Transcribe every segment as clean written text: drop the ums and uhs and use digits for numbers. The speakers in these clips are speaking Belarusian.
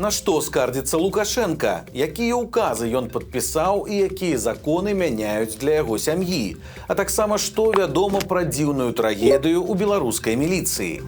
На што скардзіцца Лукашенко? Якія ўказы ён падпісаў і якія законы мяняюць для яго сям'і? А таксама, што вядома пра дзіўную трагедыю ў беларускай міліцыі?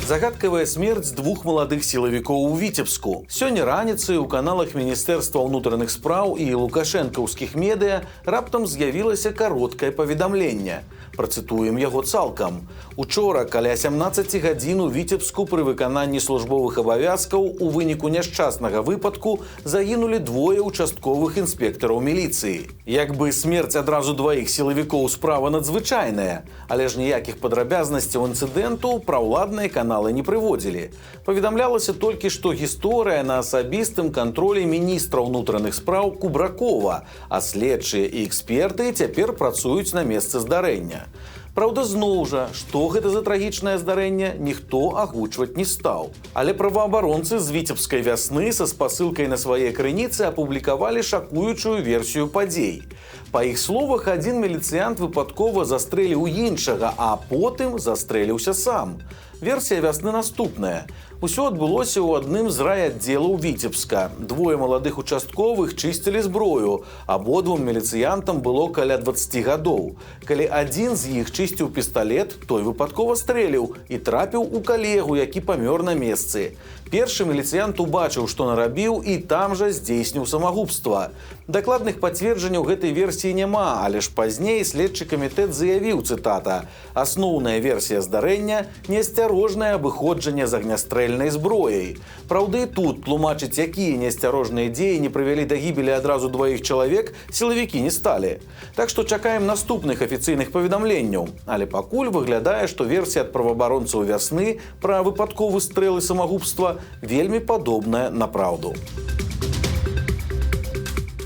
Загадкавая смерць двух маладых сілавікоў у Віцебску. Сёння раніцай у каналах Міністэрства ўнутраных спраў і лукашэнкаўскіх медыа раптам з'явілася кароткае паведамленне. Працытуем яго цалкам. Учора каля 17 гадзін у Віцебску пры выкананні службовых абавязкаў у выніку няшчаснага выпадку загінулі двое участковых інспектараў міліцыі. Як бы смерць адразу дваіх сілавікоў справа надзвычайная, але ж ніякіх падрабязнасцяў інцыдэнту праўладныя каналы не прыводзілі. Паведамлялася толькі, што гісторыя на асабістым кантролі міністра ўнутраных спраў Кубракова, а следчыя і эксперты цяпер працуюць на месцы здарэння. Праўда, зноў жа, што гэта за трагічнае здарэнне, ніхто агучваць не стаў. Але праваабаронцы з віцебскай вясны са спасылкай на свае крыніцы апублікавалі шакуючую версію падзей. Па іх словах, адзін міліцыянт выпадкова застрэліў іншага, а потым застрэліўся сам. Версія вясны наступная. Усё адбылося ў адным з райаддзелаў Віцебска. Двое маладых участковых чысцілі зброю. Абодвум міліцыянтам было каля 20 гадоў. Калі адзін з іх чысціў пісталет, той выпадкова стрэліў і трапіў у калегу, які памёр на месцы. Першы міліцыянт убачыў, што нарабіў, і там жа здзейсніў самагубства. Дакладных пацверджанняў гэтай версіі няма, але ж пазней следчы камітэт заявіў, цытата: «Асноўная версія здарэння – неасцярожнае абыходжанне з агнястрэльнай зброяй». Праўда, і тут тлумачыць, якія неасцярожныя дзеі не прывялі да гібелі адразу дваіх чалавек, сілавікі не сталі. Так што чакаем наступных афіцыйных паведамленняў. Але пакуль выглядае, што версія ад праваабаронцаў вясны пра выпадковы стрэл і самагубства вельмі падобная на праўду.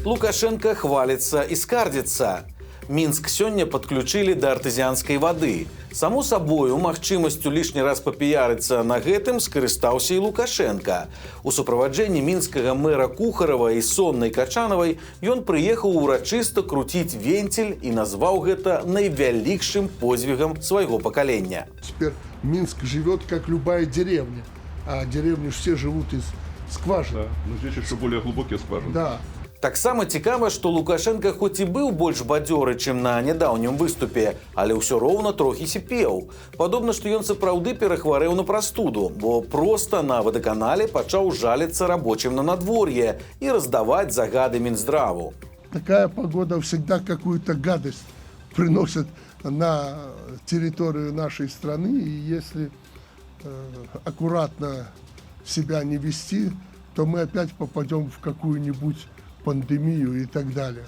Лукашенко хваліцца і скардзіцца. Мінск сёння падключылі да артызіанскай вады. Само сабою, магчымасцю лішні раз папіярыцца на гэтым скарыстаўся і Лукашенко. У суправаджэнні мінскага мэра Кухарава і Соннай Качанавай ён прыехаў урачыста круціць венцель і назваў гэта найвялікшым подзвігам свайго пакалення. Теперь Минск живет как любая деревня. А деревни все живут из скважин. Да, но здесь еще более глубокие скважины. Да. Таксама цікава, што Лукашенко хоць і быў больш бадзёры, чым на нядаўнім выступе, але ўсё роўна трохі сіпеў. Падобна, што ён сапраўды перахварэў на прастуду, бо проста на вадаканале пачаў жаліцца рабочым на надвор'е і раздаваць загады Мінздраву. Такая погода всегда какую-то гадость приносит на территорию нашей страны. И если аккуратно себя не вести, то мы опять попадем в какую-нибудь пандемию и так далее.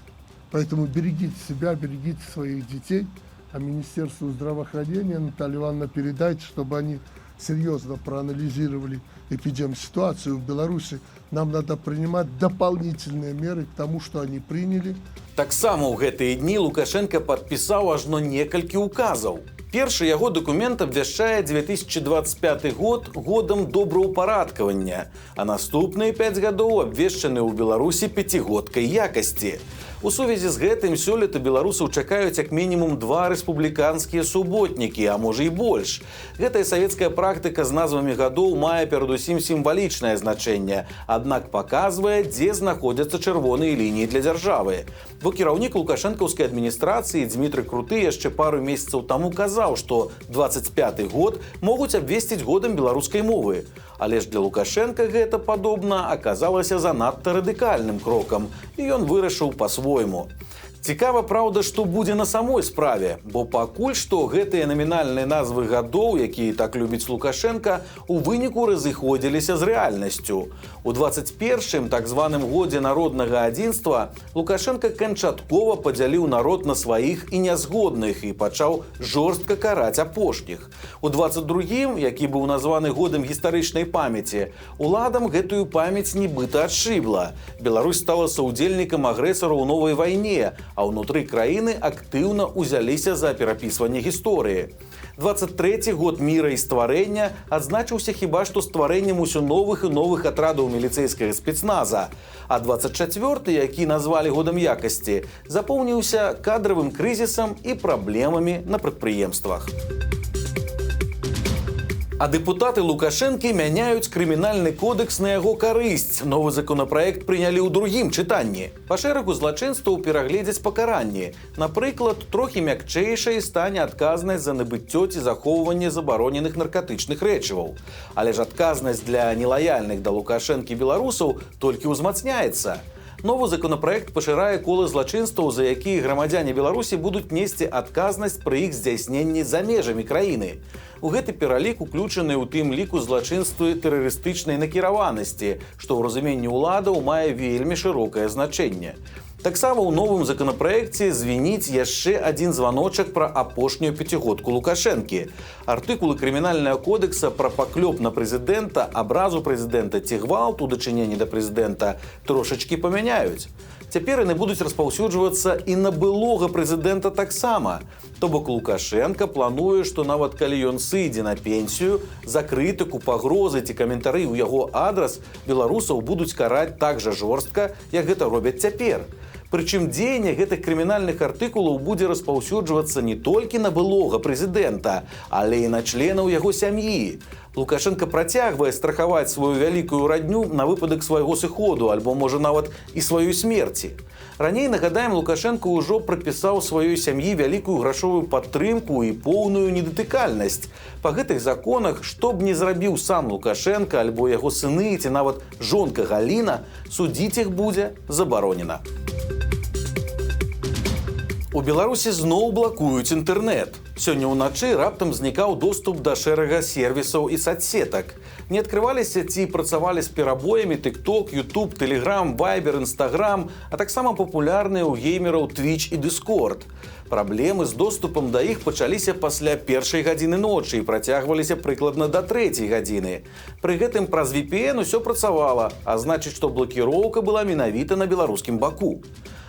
Поэтому берегите себя, берегите своих детей. А Министерству здравоохранения, Наталья Ивановна, передайте, чтобы они серьезно проанализировали эпидемситуацию в Беларуси. Нам надо принимать дополнительные меры к тому, что они приняли. Таксама ў гэтыя дні Лукашенко падпісаў ажно некалькі указаў. Першы яго дакумент абвяшчае 2025 год годам добраўпарадкавання, а наступныя 5 гадоў абвешчаны ў Беларусі пяцігодкай якасці. У сувязі з гэтым сёлета беларусаў чакаюць як мінімум 2 рэспубліканскія суботнікі, а можа і больш. Гэтая савецкая практыка з назвамі гадоў мае перадусім сімвалічнае значэнне, аднак паказвае, дзе знаходзяцца чырвоныя лініі для дзяржавы. Бо кіраўнік лукашэнкаўскай адміністрацыі Дмітрый Круты яшчэ пару месяцаў таму казаў, што 25-й год могуць абвесціць годам беларускай мовы. Але ж для Лукашенка гэта, падобна, аказалася занадта радыкальным крокам, і ён вырашыў па-свойму. Цікава, праўда, што будзе на самой справе, бо пакуль што гэтыя намінальныя назвы гадоў, якія так любіць Лукашенка, у выніку разыходзіліся з рэальнасцю. У 21-м так званым годзе народнага адзінства Лукашенка канчаткова падзяліў народ на сваіх і нязгодных і пачаў жорстка караць апошніх. У 22-м, які быў названы годам гістарычнай памяці, уладам гэтую памяць нібыта адшыбла. Беларусь стала саўдзельнікам агрэсара ў новай вайне, а ўнутры краіны актыўна ўзяліся за перапісванне гісторыі. 23-й год міра і стварэння адзначыўся хіба што стварэннем усё новых і новых атрадаў міліцэйскага спецназа, а 24-й, які назвалі годам якасці, запоўніўся кадравым крызісам і праблемамі на прадпрыемствах. А депутаты Лукашэнкі мяняюць крымінальны кодекс на яго карысць. Новы законопроект прынялі ў другім чытанні. Па шэрагу злачынстваў перагледзяць пакаранні. Напрыклад, трохі мякчэйшай стане адказнасць за набыццё ці захоўванне забароненых наркатычных рэчываў. Але ж адказнасць для нелаяльных да Лукашэнкі беларусаў толькі ўзмацняецца. Новы законопроект пашырае колы злачынстваў, за якія грамадзяне Беларусі будуць несці адказнасць пры іх здзяйсненні за межамі краіны. У гэты пералік уключаны ў тым ліку злачынствы тэрарыстычнай накіраванасці, што ў разуменні ўладаў мае вельмі шырокае значэнне. Таксама ў новым законапраекце звініць яшчэ адзін званочак пра апошнюю пяцігодку Лукашэнкі. Артыкулы крымінальнага кодекса пра паклёп на прэзідэнта, абразу прэзідэнта ці гвалт у дачыненні да прэзідэнта трошачкі памяняюць. Цяпер яны будуць распаўсюджвацца і на былога прэзідэнта таксама. То бок Лукашенко плануе, што нават калі ён сыдзе на пенсію, за крытыку, пагрозы ці каментары ў яго адрас беларусаў будуць караць так жа жорстка, як гэта робяць цяпер. Прычым дзеянне гэтых крымінальных артыкулаў будзе распаўсюджвацца не толькі на былога прэзідэнта, але і на членаў яго сям'і. Лукашенко працягвае страхаваць сваю вялікую радню на выпадак свайго сыходу, альбо, можа, нават і сваёй смерці. Раней, нагадаем, Лукашенко ўжо прапісаў сваёй сям'і вялікую грашовую падтрымку і поўную недатыкальнасць. Па гэтых законах, што б не зрабіў сам Лукашенко, альбо яго сыны ці нават жонка Галіна, судзіць іх будзе забаронена. У Беларусі зноў блакуюць інтэрнэт. Сёння ўначы раптам знікаў доступ да шэрага сервісаў і соцсетак. Не адкрываліся ці працавалі з перабоямі TikTok, YouTube, Telegram, Viber, Instagram, а таксама папулярныя ў геймераў Twitch і Discord. Праблемы з доступам да іх пачаліся пасля 1 гадзіны ночы і працягваліся прыкладна да 3 гадзіны. Пры гэтым праз VPN усё працавала, а значыць, што блакіроўка была менавіта на беларускім баку.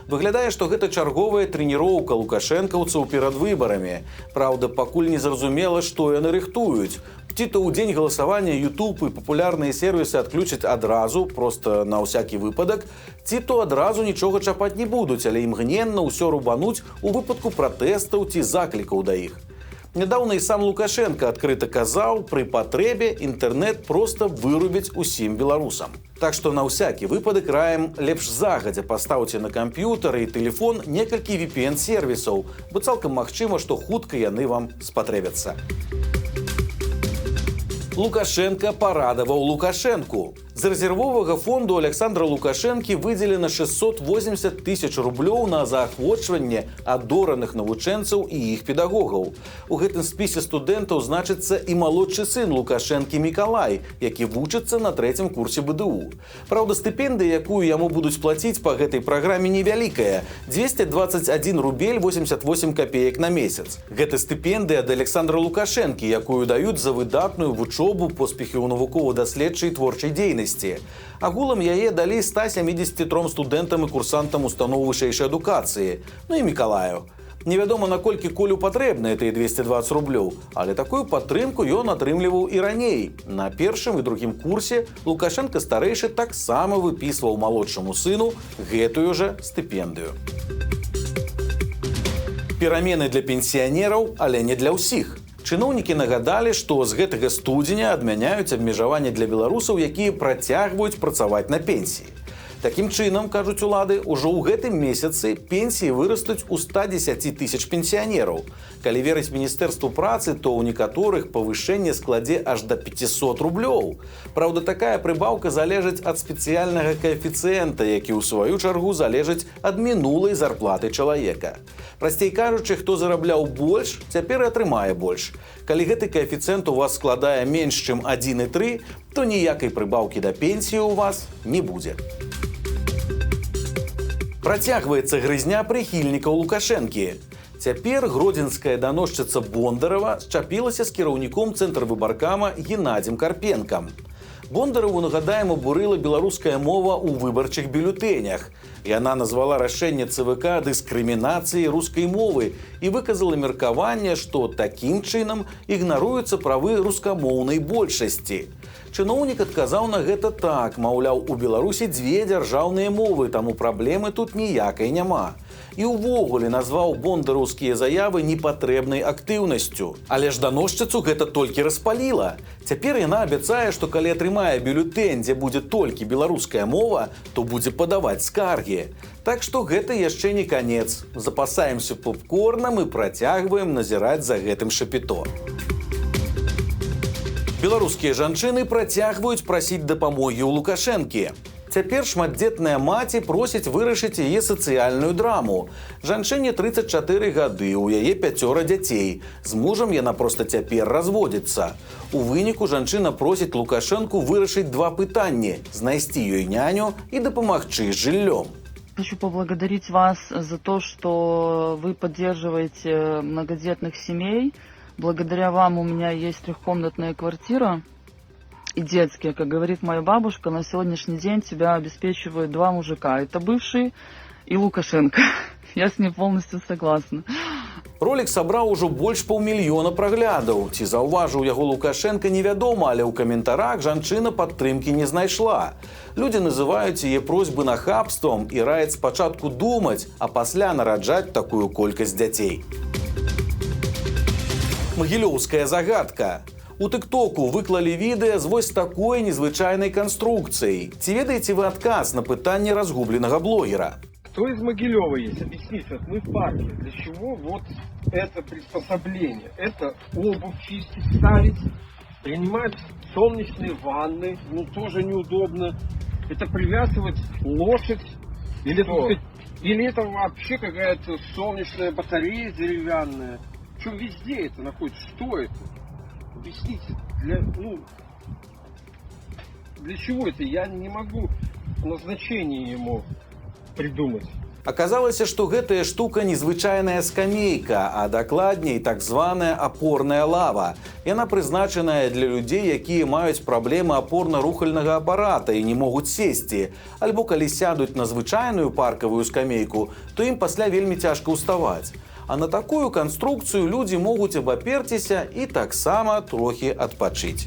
Выглядае, што гэта чарговая трэніроўка лукашэнкаўцаў перад выбарамі. Праўда, пакуль не зразумела, што яны рыхтуюць. Ці то ў дзень галасавання YouTube і папулярныя сервісы адключаць адразу, проста на ўсякі выпадак, ці то адразу нічога чапаць не будуць, але імгненна ўсё рубануць у выпадку пратэстаў ці заклікаў да іх. Нядаўна і сам Лукашенко адкрыта казаў, пры патрэбе інтэрнэт проста вырубяць усім беларусам. Так што на ўсякі выпадак раім лепш загадзя пастаўце на камп'ютар і тэлефон некалькі VPN-сервісаў, бо цалкам магчыма, што хутка яны вам спатрэбяцца. Лукашенко парадаваў Лукашэнку. З рэзервовага фонду Александра Лукашэнкі выдзелена 680 000 рублёў на заахвочванне адораных навучэнцаў і іх педагогаў. У гэтым спісе студэнтаў значыцца і малодшы сын Лукашэнкі Мікалай, які вучыцца на 3-м курсе БДУ. Праўда, стыпендыя, якую яму будуць плаціць па гэтай праграме, невялікая – 221 рубель 88 копеек на месяц. Гэта стыпендыя ад Александра Лукашэнкі, якую даюць за выдатную вучобу, поспехі ў навукова-даследчай творчай дзейнасці. Агулам яе далі 173 студэнтам і курсантам устаноў вышэйшай адукацыі, ну і Мікалаю. Невядома, наколькі Колю патрэбны гэтыя 220 рублёў, але такую падтрымку ён атрымліваў і раней. На 1-м і 2-м курсе Лукашенко старэйшы таксама выпісваў малодшаму сыну гэтую жа стыпендыю. Перамены для пенсіянераў, але не для ўсіх. Чыноўнікі нагадалі, што з гэтага студзеня адмяняюць абмежаванні для беларусаў, якія працягваюць працаваць на пенсіі. Такім чынам, кажуць улады, ужо ў гэтым месяцы пенсіі вырастуць у 110 000 пенсіянераў. Калі верыць Міністэрству працы, то ў некаторых павышэнне складзе аж да 500 рублёў. Праўда, такая прыбаўка залежыць ад спецыяльнага каэфіцыента, які ў сваю чаргу залежыць ад мінулай зарплаты чалавека. Прасцей кажучы, хто зарабляў больш, цяпер і атрымае больш. Калі гэты каэфіцыент у вас складае менш, чым 1,3, то ніякай прыбаўкі да пенсіі ў вас не будзе. Працягваецца грызня прыхільнікаў Лукашэнкі. Цяпер гродзенская даносчыца Бондарова счапілася з кіраўніком цэнтрвыбаркама Геннадзем Карпенкам. Бондарову, нагадаем, абурыла беларуская мова ў выбарчых бюлетэнях. Яна назвала рашэнне ЦВК дыскрымінацыяй рускай мовы і выказала меркаванне, што такім чынам ігнаруюцца правы рускамоўнай большасці. Чыноўнік адказаў на гэта так, маўляў, у Беларусі дзве дзяржаўныя мовы, таму праблемы тут ніякай няма. І ўвогуле назваў бондараўскія заявы непатрэбнай актыўнасцю. Але ж даносчыцу гэта толькі распаліла. Цяпер яна абяцае, што калі атрымае бюлетэнь, дзе будзе толькі беларуская мова, то будзе падаваць скаргі. Так што гэта яшчэ не канец. Запасаемся попкорнам і працягваем назіраць за гэтым шапіто. Беларускія жанчыны працягваюць прасіць дапамогі ў Лукашэнкі. Цяпер шматдзетная маці просіць вырашыць яе сацыяльную драму. Жанчыне 34 гады, у яе 5 дзяцей. З мужам яна проста цяпер разводзіцца. У выніку жанчына просіць Лукашэнку вырашыць два пытанні – знайсці ёй няню і дапамагчы з жыллём. Хочу поблагодарить вас за то, что вы поддерживаете многодетных семей. Благодаря вам у меня есть трехкомнатная квартира и детские. Как говорит моя бабушка, на сегодняшний день тебя обеспечивают два мужика. Это бывший и Лукашенко. Я с ней полностью согласна. Ролик сабраў ужо больш паўмільёна праглядаў. Ці заўважыў яго Лукашенко, невядома, але ў каментарах жанчына падтрымкі не знайшла. Людзі называюць яе просьбы нахабствам і раяць спачатку думаць, а пасля нараджаць такую колькасць дзяцей. Магілёўская загадка. У тыктоку выклалі відэа з вось такой незвычайнай канструкцыяй. Ці ведаеце вы адказ на пытанне разгубленага блогера? Кто из Могилева есть? Объясните, вот мы в парке. Для чего вот это приспособление? Это обувь чистить, ставить, принимать солнечные ванны, ну тоже неудобно. Это привязывать лошадь, или, или это вообще какая-то солнечная батарея деревянная. Причем везде это находится. Что это? Объясните. Для чего это? Я не могу назначение ему придумать. Аказалася, што гэтая штука незвычайная скамейка, а дакладней так званая апорная лава. Яна прызначаная для людзей, якія маюць праблемы апорна-рухальнага апарата і не могуць сесці. Альбо калі сядуць на звычайную паркавую скамейку, то ім пасля вельмі цяжка ўставаць. А на такую канструкцыю людзі могуць абаперціся і таксама трохі адпачыць.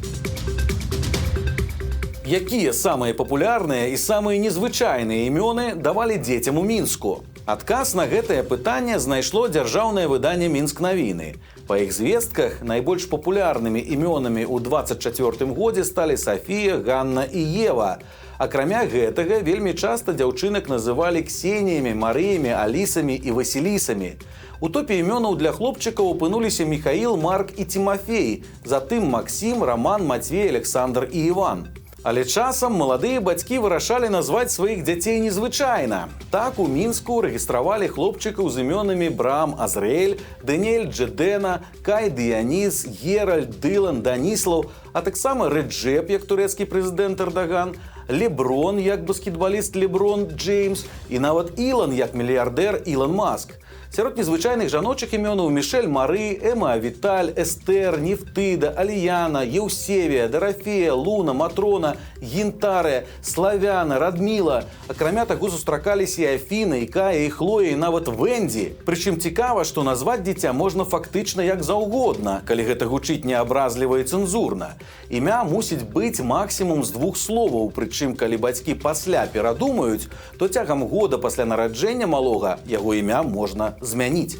Якія самыя папулярныя і самыя незвычайныя імёны давалі дзецям у Мінску? Адказ на гэтае пытанне знайшло дзяржаўнае выданне «Мінск-навіны». Па іх звестках найбольш папулярнымі імёнамі ў 24 годзе сталі Сафія, Ганна і Ева. Акрамя гэтага, вельмі часта дзяўчынак называлі Ксеніямі, Марыямі, Алісамі і Васілісамі. У топе імёнаў для хлопчыкаў апынуліся Міхаіл, Марк і Тимофей, затым Максім, Роман, Матвей, Александр і Іван. Але часам маладыя бацькі вырашалі назваць сваіх дзяцей незвычайна. Так у Мінску рэгістравалі хлопчыкаў з імёнамі Брам, Азраэль, Даніэль, Джедена, Кай, Дыяніз, Геральд, Дылан, Даніслаў, а таксама Реджеп, як турэцкі прэзідэнт Эрдаган, Леброн, як баскетбаліст Леброн Джеймс, і нават Ілан, як мільярдэр Ілан Маск. Сярод незвычайных жаночых імёнаў Мішэль Мары, Эма Віталь, Эстэр, Нефтыда, Аліяна, Еўсевія, Дарафея, Луна, Матрона, Гінтарэ, Славяна, Радміла. Акрамя таго сустракаліся і Афіна, і Кая, і Хлоя, і нават Вэндзі. Прычым цікава, што назваць дзіця можна фактычна як заўгодна, калі гэта гучыць неабразліва і цэнзурна. Імя мусіць быць максімум з 2 словаў, прычым калі бацькі пасля перадумаюць, то цягам года пасля нараджэння малога яго імя можна змяніць.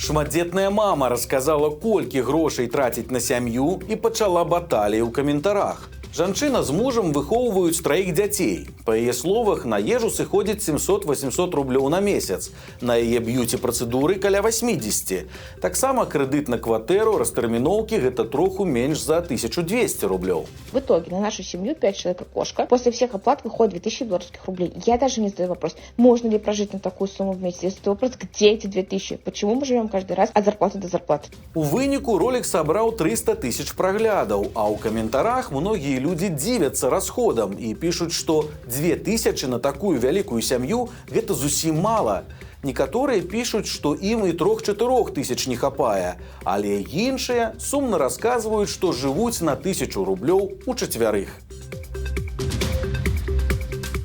Шматдзетная мама расказала, колькі грошай траціць на сям'ю і пачала баталіі ў каментарах. Жанчына з мужам выхоўваюць 3 дзяцей. Па яе словах, на ежу сыходзіць 700-800 рублёў на месяц. На яе б'юці-працэдуры каля 80. Таксама крэдыт на кватэру, растэрміноўкі – гэта троху менш за 1200 рублёў. В итоге на нашу семью 5 человек и кошка. После всех оплат выходит 2000 белорусских рублей. Я даже не задаю вопрос, можно ли прожить на такую сумму в месяц. Я задаю вопрос, где эти 2000? Почему мы живем каждый раз от зарплаты до зарплаты? У выніку ролик сабраў 300 000 праглядаў, а ў каментарах многія людзі дзівяцца расходам і пішуць, што 2000 на такую вялікую сям'ю – гэта зусім мала. Некаторыя пішуць, што ім і 3-4 тысяч не хапае, але іншыя сумна расказваюць, што жывуць на 1000 рублёў у чацвярых.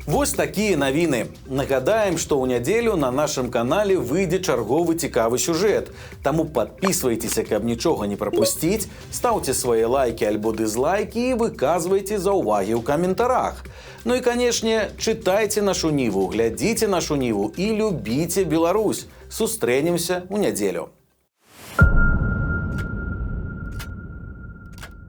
Вось такія навіны. Нагадаем, што ў нядзелю на нашым канале выйдзе чарговы цікавы сюжэт. Таму подписывайтеся, каб нічога не прапусціць, стаўце свае лайки альбо дызлайки і выказвайце заўвагі ў каментарах. Ну і, канешне, чытайце нашу Ніву, глядзіце нашу Ніву і любіце Беларусь. Сустрэнемся ў нядзелю.